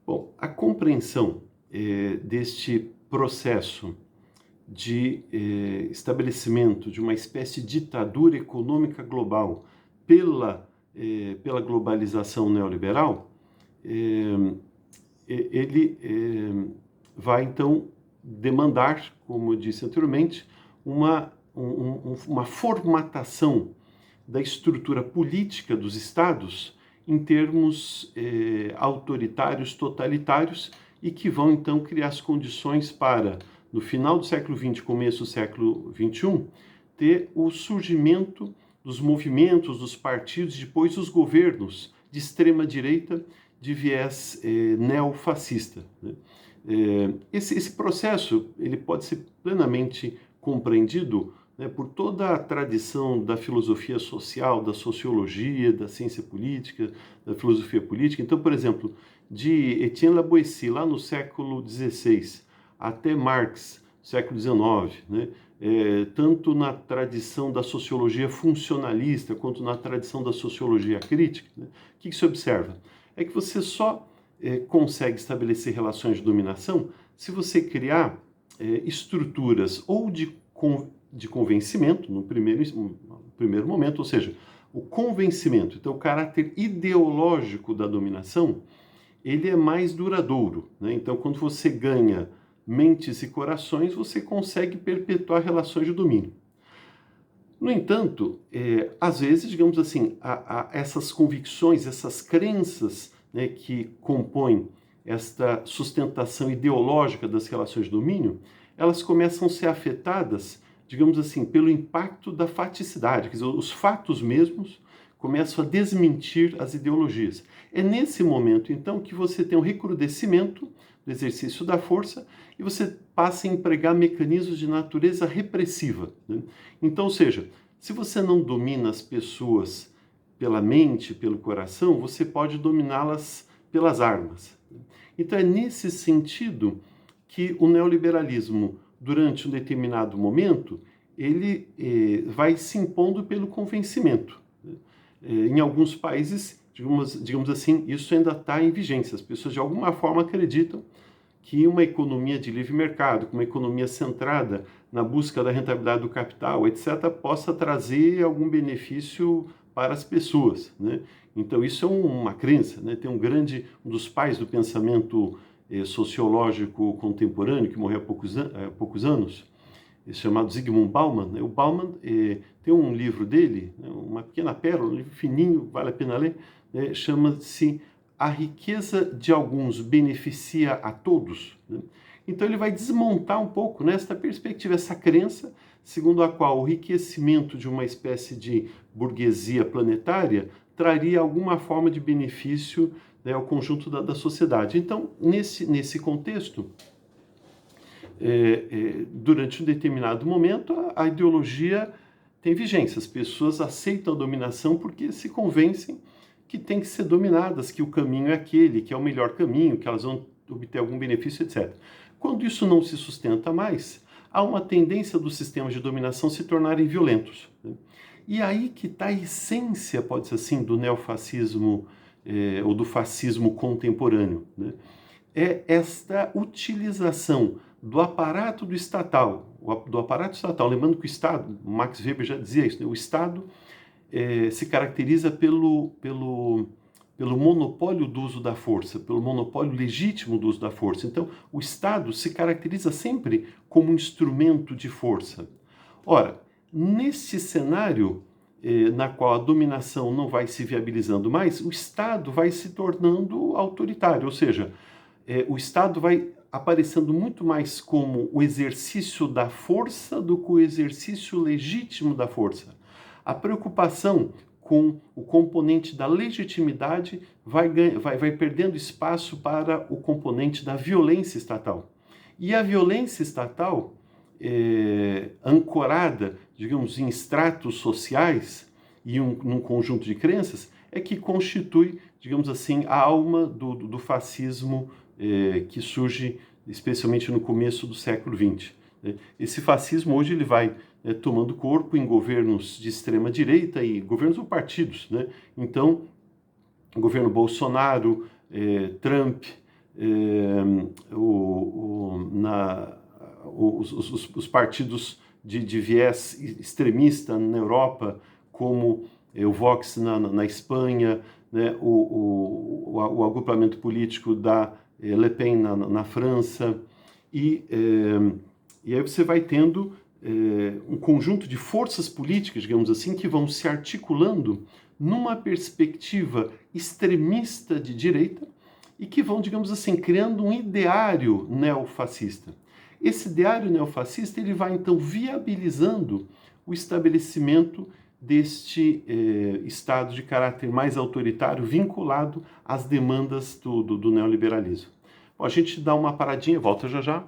Bom, a compreensão deste processo de estabelecimento de uma espécie de ditadura econômica global pela globalização neoliberal, ele vai, então, demandar, como eu disse anteriormente, uma formatação da estrutura política dos Estados em termos autoritários, totalitários, e que vão, então, criar as condições para, no final do século XX, começo do século XXI, ter o surgimento dos movimentos, dos partidos, depois dos governos de extrema-direita de viés neofascista, né? Esse processo ele pode ser plenamente compreendido, né, por toda a tradição da filosofia social, da sociologia, da ciência política, da filosofia política. Então, por exemplo, de Etienne Laboissy, lá no século XVI, até Marx, século XIX, né, tanto na tradição da sociologia funcionalista, quanto na tradição da sociologia crítica, né, o que se observa? É que você só consegue estabelecer relações de dominação se você criar estruturas ou de convencimento, no primeiro momento, ou seja, o convencimento, então o caráter ideológico da dominação, ele é mais duradouro, né? Então, quando você ganha mentes e corações, você consegue perpetuar relações de domínio. No entanto, às vezes, digamos assim, essas convicções, essas crenças, né, que compõem esta sustentação ideológica das relações de domínio, elas começam a ser afetadas, digamos assim, pelo impacto da faticidade, quer dizer, os fatos mesmos começam a desmentir as ideologias. É nesse momento, então, que você tem um recrudescimento do exercício da força e você passa a empregar mecanismos de natureza repressiva, né? Então, ou seja, se você não domina as pessoas pela mente, pelo coração, você pode dominá-las pelas armas. Então, é nesse sentido que o neoliberalismo, durante um determinado momento, ele vai se impondo pelo convencimento. Em alguns países, digamos assim, isso ainda está em vigência. As pessoas, de alguma forma, acreditam que uma economia de livre mercado, uma economia centrada na busca da rentabilidade do capital, etc., possa trazer algum benefício para as pessoas, né? Então, isso é uma crença, né? Tem um dos pais do pensamento sociológico contemporâneo, que morreu há poucos anos, chamado Zygmunt Bauman, né? O Bauman tem um livro dele, né, uma pequena pérola, um livro fininho, vale a pena ler, né, chama-se A Riqueza de Alguns Beneficia a Todos, né? Então ele vai desmontar um pouco nesta perspectiva, essa crença segundo a qual o enriquecimento de uma espécie de burguesia planetária traria alguma forma de benefício, né, ao conjunto da sociedade. Então, nesse contexto, durante um determinado momento, a ideologia tem vigência. As pessoas aceitam a dominação porque se convencem que tem que ser dominadas, que o caminho é aquele, que é o melhor caminho, que elas vão obter algum benefício, etc. Quando isso não se sustenta mais, há uma tendência dos sistemas de dominação se tornarem violentos, né? E aí que está a essência, pode ser assim, do neofascismo ou do fascismo contemporâneo, né? É esta utilização do aparato estatal, lembrando que o Estado, Max Weber já dizia isso, né? O Estado se caracteriza pelo monopólio do uso da força, pelo monopólio legítimo do uso da força. Então, o Estado se caracteriza sempre como um instrumento de força. Ora, nesse cenário na qual a dominação não vai se viabilizando mais, o Estado vai se tornando autoritário, ou seja, o Estado vai aparecendo muito mais como o exercício da força do que o exercício legítimo da força. A preocupação com o componente da legitimidade vai perdendo espaço para o componente da violência estatal. E a violência estatal, ancorada, digamos, em estratos sociais e num conjunto de crenças, é que constitui, digamos assim, a alma do fascismo que surge especialmente no começo do século XX. Esse fascismo hoje ele vai tomando corpo em governos de extrema-direita e governos ou partidos, né? Então, o governo Bolsonaro, Trump, os partidos de viés extremista na Europa, como o Vox na Espanha, né, o agrupamento político da Le Pen na França, e aí você vai tendo um conjunto de forças políticas, digamos assim, que vão se articulando numa perspectiva extremista de direita e que vão, digamos assim, criando um ideário neofascista. Esse ideário neofascista ele vai, então, viabilizando o estabelecimento deste Estado de caráter mais autoritário vinculado às demandas do neoliberalismo. Bom, a gente dá uma paradinha, volta já já.